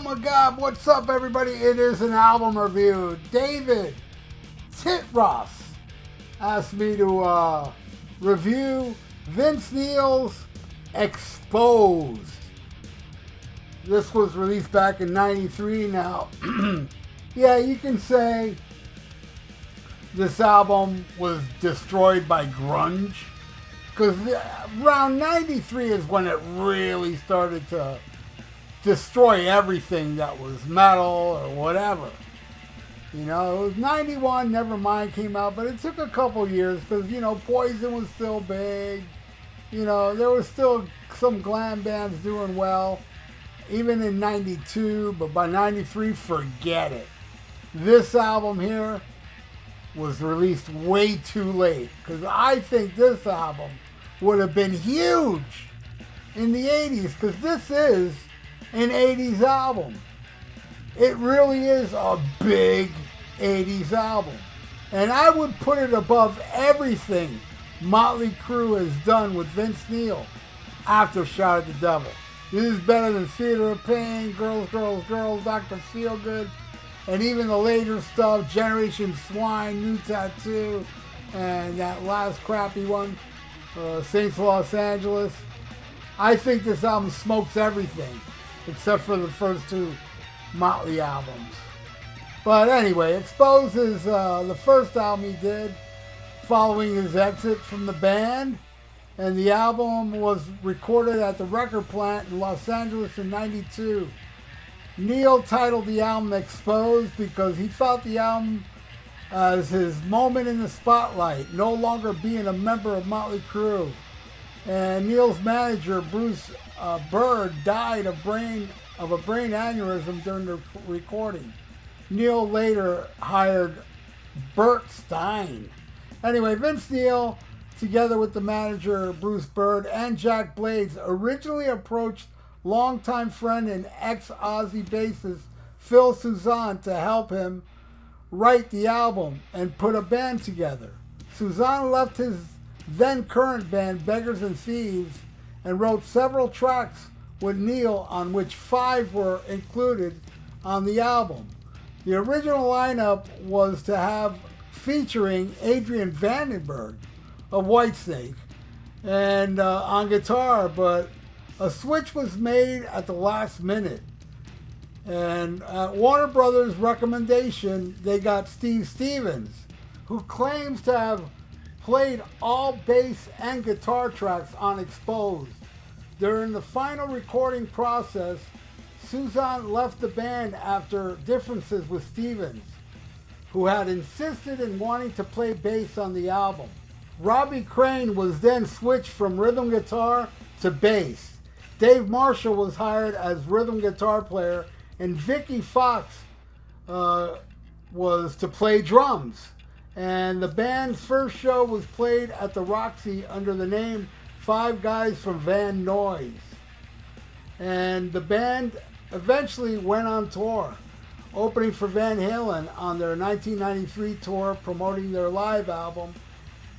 my God, what's up everybody? It is an album review. David Titros asked me to review Vince Neil's Exposed. This was released back in '93 now. Yeah, you can say this album was destroyed by grunge, because around '93 is when it really started to destroy everything that was metal or whatever. You know, it was '91, Nevermind came out, but it took a couple years because, you know, Poison was still big. You know, there was still some glam bands doing well, even in '92, but by '93, forget it. This album here was released way too late, because I think this album would have been huge in the '80s, because this is an '80s album. It really is a big '80s album. And I would put it above everything Motley Crue has done with Vince Neil after Shout at the Devil. This is better than Theater of Pain, Girls, Girls, Girls, Dr. Feelgood, and even the later stuff, Generation Swine, New Tattoo, and that last crappy one, Saints of Los Angeles. I think this album smokes everything, except for the first two Motley albums. But anyway, Exposed is the first album he did following his exit from the band, and the album was recorded at the record plant in Los Angeles in '92. Neil titled the album Exposed because he felt the album as his moment in the spotlight, no longer being a member of Motley Crue. And Neil's manager, Bruce Bird, died of a brain aneurysm during the recording. Neil later hired Bert Stein. Anyway, Vince Neil, together with the manager Bruce Bird and Jack Blades, originally approached longtime friend and ex-Ozzy bassist Phil Soussan to help him write the album and put a band together. Soussan left his then current band Beggars and Thieves and wrote several tracks with Neil, on which 5 were included on the album. The original lineup was to have featuring Adrian Vandenberg of Whitesnake and on guitar, but a switch was made at the last minute. And at Warner Brothers' recommendation, they got Steve Stevens, who claims to have played all bass and guitar tracks on Exposed. During the final recording process, Soussan left the band after differences with Stevens, who had insisted in wanting to play bass on the album. Robbie Crane was then switched from rhythm guitar to bass. Dave Marshall was hired as rhythm guitar player, and Vicky Fox was to play drums. And the band's first show was played at the Roxy under the name Five Guys from Van Nuys. And the band eventually went on tour, opening for Van Halen on their 1993 tour, promoting their live album.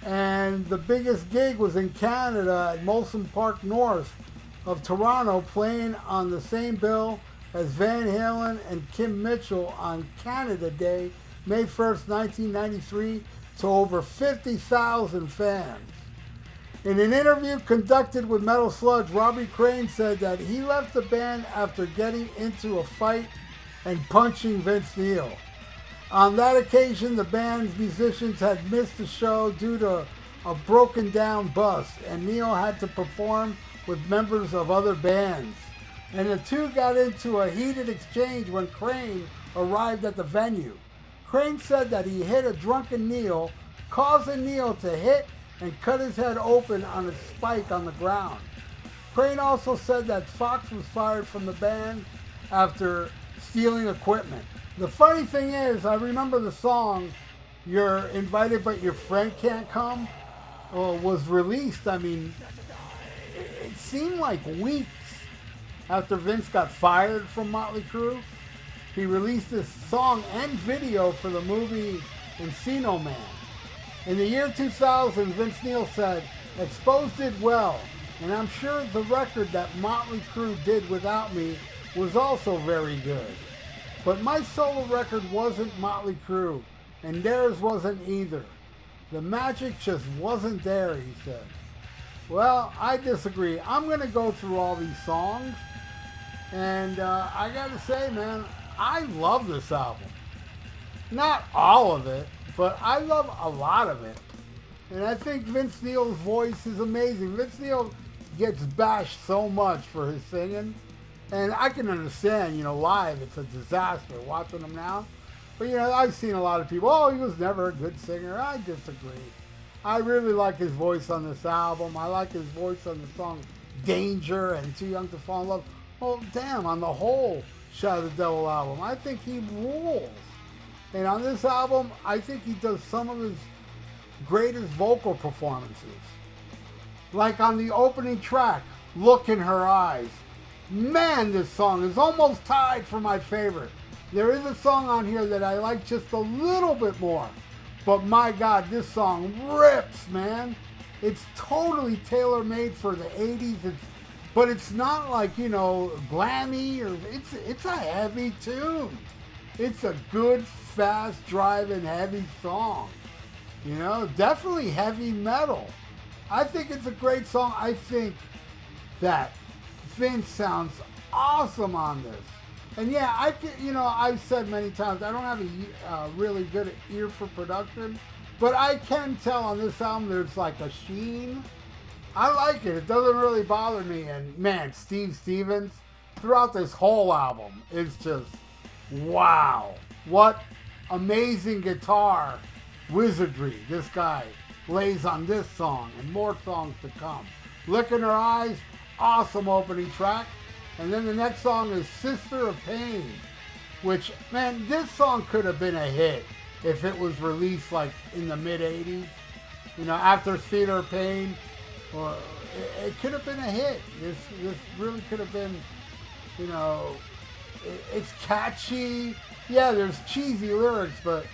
And the biggest gig was in Canada at Molson Park North of Toronto, playing on the same bill as Van Halen and Kim Mitchell on Canada Day, May 1st, 1993, to over 50,000 fans. In an interview conducted with Metal Sludge, Robbie Crane said that he left the band after getting into a fight and punching Vince Neil. On that occasion, the band's musicians had missed the show due to a broken down bus, and Neil had to perform with members of other bands. And the two got into a heated exchange when Crane arrived at the venue. Crane said that he hit a drunken Neil, causing Neil to hit and cut his head open on a spike on the ground. Crane also said that Fox was fired from the band after stealing equipment. The funny thing is, I remember the song You're Invited But Your Friend Can't Come was released. I mean, it seemed like weeks after Vince got fired from Motley Crue. He released this song and video for the movie Encino Man. In the year 2000, Vince Neil said, "Exposed did well, and I'm sure the record that Motley Crue did without me was also very good. But my solo record wasn't Motley Crue, and theirs wasn't either. The magic just wasn't there, he said. Well, I disagree. I'm going to go through all these songs, and I got to say, man, I love this album. Not all of it, but I love a lot of it. And I think Vince Neil's voice is amazing. Vince Neil gets bashed so much for his singing. And I can understand, live it's a disaster watching him now. But, I've seen a lot of people, oh, he was never a good singer. I disagree. I really like his voice on this album. I like his voice on the song Danger and Too Young to Fall in Love. Well, damn, on the whole Shout of the Devil album, I think he rules. And on this album, I think he does some of his greatest vocal performances. Like on the opening track, Look in Her Eyes. Man, this song is almost tied for my favorite. There is a song on here that I like just a little bit more. But my God, this song rips, man. It's totally tailor-made for the 80s. But it's not like, glammy. Or it's a heavy tune. It's a good, fast, driving, heavy song. Definitely heavy metal. I think it's a great song. I think that Vince sounds awesome on this. And yeah, I've said many times, I don't have a really good ear for production, but I can tell on this album there's like a sheen. I like it. It doesn't really bother me. And man, Steve Stevens, throughout this whole album, is just, wow. What amazing guitar wizardry this guy lays on this song, and more songs to come. Look in Her Eyes, awesome opening track. And then the next song is Sister of Pain, which, man, this song could have been a hit if it was released like in the mid-80s. After Theater of Pain, or it could have been a hit. This really could have been, it's catchy. Yeah, there's cheesy lyrics, but,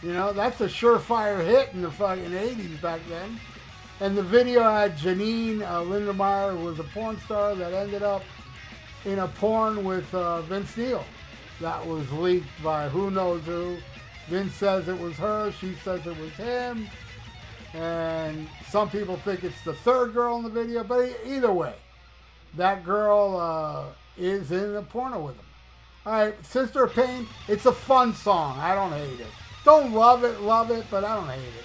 that's a surefire hit in the fucking 80s back then. And the video had Janine Lindemeyer, who was a porn star that ended up in a porn with Vince Neil. That was leaked by who knows who. Vince says it was her, she says it was him. And some people think it's the third girl in the video, but either way, that girl is in the porno with him. All right, Sister of Pain, it's a fun song. I don't hate it. Don't love it, but I don't hate it.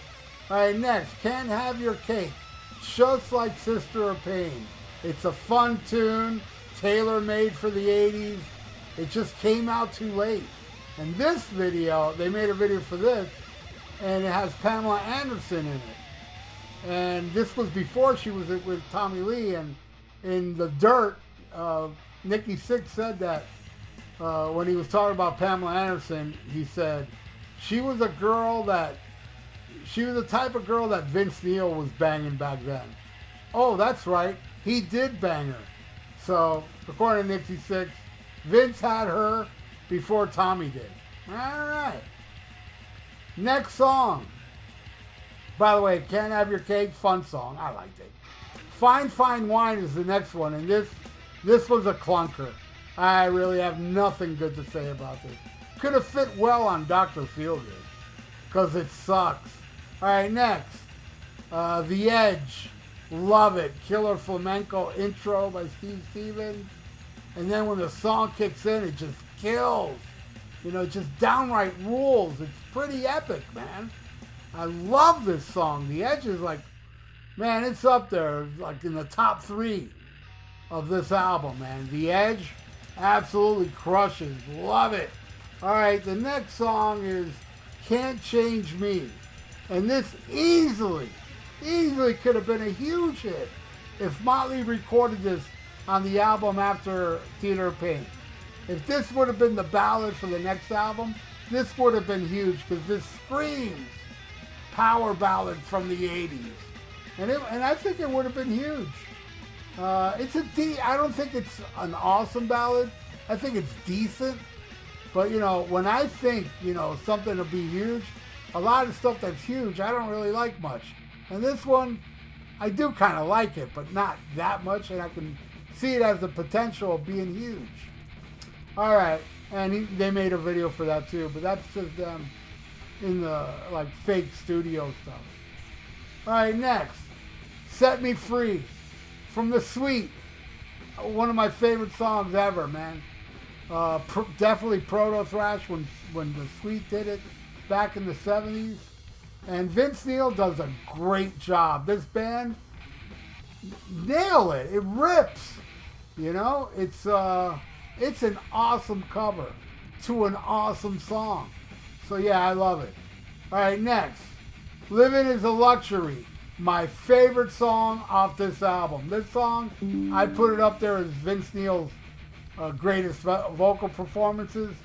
All right, next, Can't Have Your Cake, just like Sister of Pain. It's a fun tune, tailor-made for the 80s. It just came out too late. And this video, they made a video for this, and it has Pamela Anderson in it. And this was before she was with Tommy Lee, and in The Dirt, Nikki Sixx said that when he was talking about Pamela Anderson, he said, she was the type of girl that Vince Neil was banging back then. Oh, that's right, he did bang her. So, according to Nikki Sixx, Vince had her before Tommy did. All right. Next song. By the way, Can't Have Your Cake, fun song. I liked it. Fine Fine Wine is the next one, and this was a clunker. I really have nothing good to say about this. Could have fit well on Dr. Feelgood, because it sucks. All right, next. The Edge. Love it. Killer Flamenco intro by Steve Stevens. And then when the song kicks in, it just kills. Just downright rules. It's pretty epic, man. I love this song. The Edge is like, man, it's up there, like in the top 3 of this album, man. The Edge absolutely crushes. Love it. All right, the next song is Can't Change Me. And this easily could have been a huge hit if Motley recorded this on the album after Theater of Pain. If this would have been the ballad for the next album, this would have been huge, because this screams power ballad from the 80s. And I think it would have been huge. I don't think it's an awesome ballad. I think it's decent. But, when I think, something will be huge, a lot of stuff that's huge, I don't really like much. And this one, I do kind of like it, but not that much, and I can see it as the potential of being huge. All right, and they made a video for that too, but that's just them in the like fake studio stuff. All right, next, Set Me Free from The Sweet. One of my favorite songs ever, man. Definitely proto thrash when The Sweet did it back in the 70s. And Vince Neil does a great job. This band nail it. It rips. You know, it's an awesome cover to an awesome song. So yeah, I love it. All right, next, Living is a Luxury. My favorite song off this album. This song, I put it up there as Vince Neil's greatest vocal performances.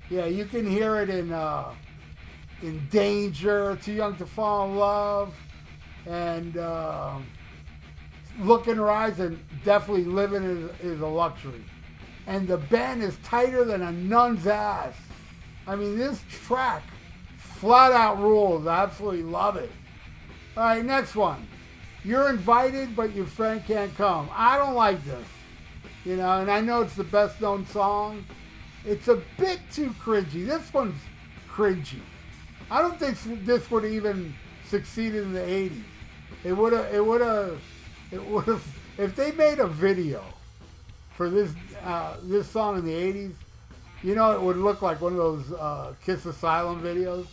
Yeah, you can hear it in Danger, Too Young to Fall in Love, and Look in Her Eyes, and definitely Living is a Luxury. And the band is tighter than a nun's ass. I mean, this track flat out rules. I absolutely love it. All right, next one. You're Invited, but your friend can't come. I don't like this. You know, and I know it's the best known song. It's a bit too cringy. This one's cringy. I don't think this would even succeeded in the 80s. It would have, if they made a video for this song in the 80s, you know, it would look like one of those Kiss Asylum videos,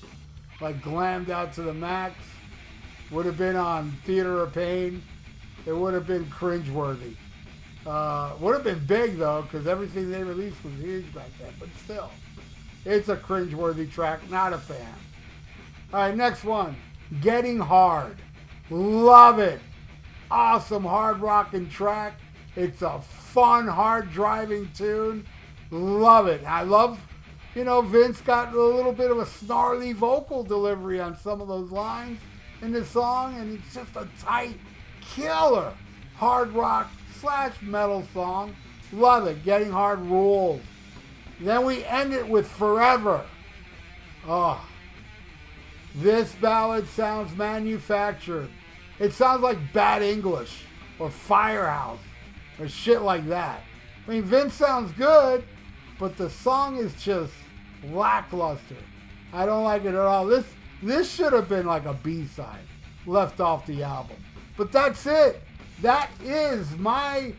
like glammed out to the max. Would have been on Theater of Pain. It would have been cringeworthy. Would have been big though, because everything they released was huge back then. But still, it's a cringeworthy track. Not a fan. All right, next one. Getting Hard. Love it. Awesome hard rocking track. It's a fun, hard driving tune. Love it. I love, you know, Vince got a little bit of a snarly vocal delivery on some of those lines in the song, and it's just a tight, killer hard rock / metal song. Love it. Getting Hard rules. Then we end it with Forever. Oh, this ballad sounds manufactured. It sounds like Bad English or Firehouse or shit like that. I mean, Vince sounds good, but the song is just lackluster. I don't like it at all. This should have been like a B-side left off the album. But that's it. That is my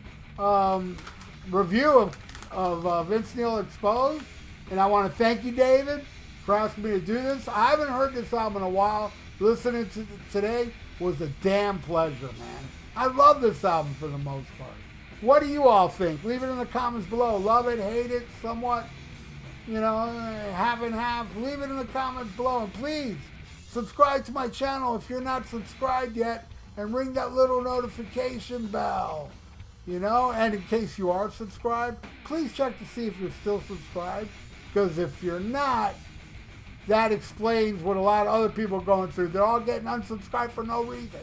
review of Vince Neil Exposed. And I want to thank you, David, for asking me to do this. I haven't heard this album in a while. Listening to today was a damn pleasure, man. I love this album for the most part. What do you all think? Leave it in the comments below. Love it, hate it, somewhat, you know, half and half. Leave it in the comments below. And please, subscribe to my channel if you're not subscribed yet. And ring that little notification bell, you know. And in case you are subscribed, please check to see if you're still subscribed. Because if you're not, that explains what a lot of other people are going through. They're all getting unsubscribed for no reason.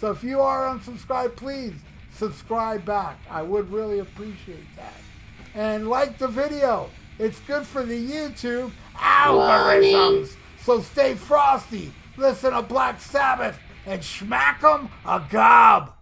So if you are unsubscribed, please subscribe back. I would really appreciate that. And like the video. It's good for the YouTube algorithms. So stay frosty. Listen to Black Sabbath and smack 'em a gob.